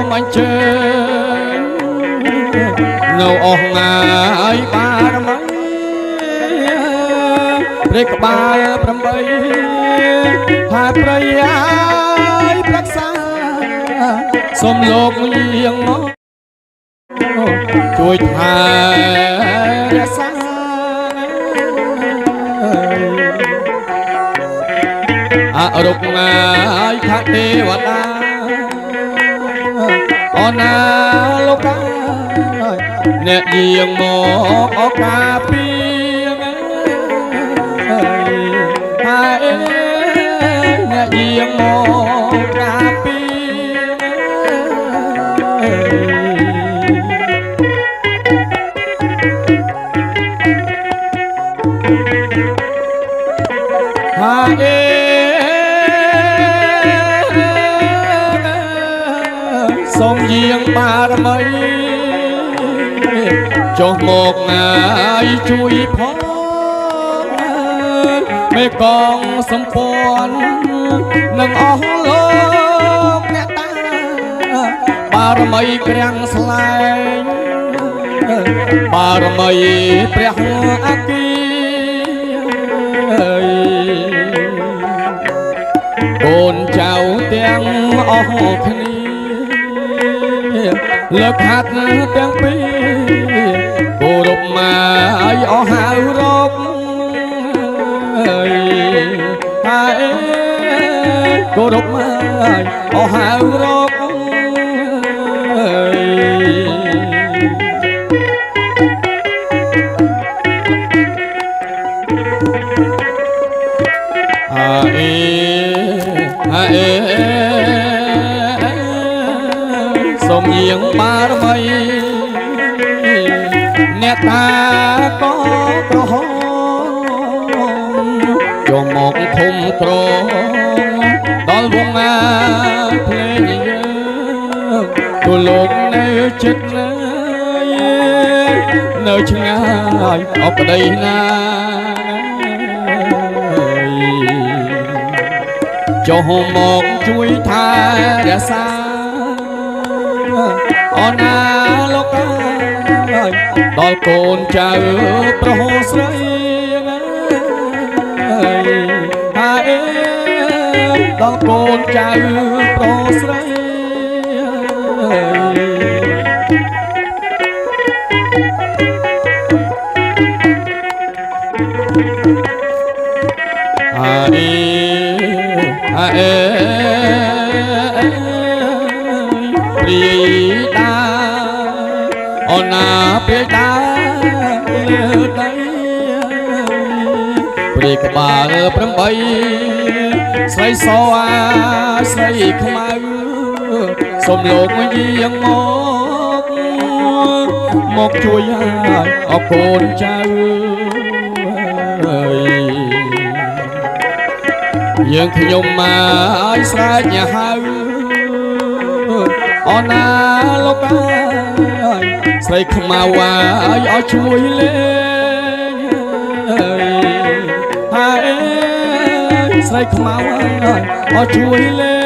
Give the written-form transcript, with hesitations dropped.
មអញ្ជើញនៅអស់ងាយបារមីព្រៃក្បាល8ផែប្រយាយប្រក្សាសូមលោកយាងមកជួយថែរក្សាអរុកងាយផទេវតាអណាលោកកាអ្នកយាងមកអកាពីហើយអ្នកយាងមកកាពីហើយសូមយាងបារមីចុះមកងាយជួយផងមេកងសម្ព័ន្ធនឹងអស់លោកអ្នកតាបារមីក្រាំងស្លែងបារមីព្រះអគិកូនចៅទាំងអស់គ្នាលើកហាត់ទាំងពីរគោរពមកអស់ហៅរកហើយគោរពមកអស់ហៅរកសូមយាងបារមីអ្នកតាក៏ក្រហមចូលមកធំក្រដល់វងអាភ្លេងយើងទូលោកនៅចិត្តនៅឆ្ងាយអបដីណាចុះមកជួយថែរក្សាអណាលោកដល់កូនចៅប្រុសស្រីហើយដល់កូនចៅប្រុសស្រីព្រាយតាអូណាព្រាយតាលើដីព្រាយក្បាល8ស្រីសអាស្រីខ្មៅសូមលោកយាងមកជួយឲ្យអរគុណចៅយើងខ្ញុំមកស្រែកហៅអូណាលោកស្រីខ្មៅឲ្យជួយលេងហើយស្រីខ្មៅឲ្យជួយលេ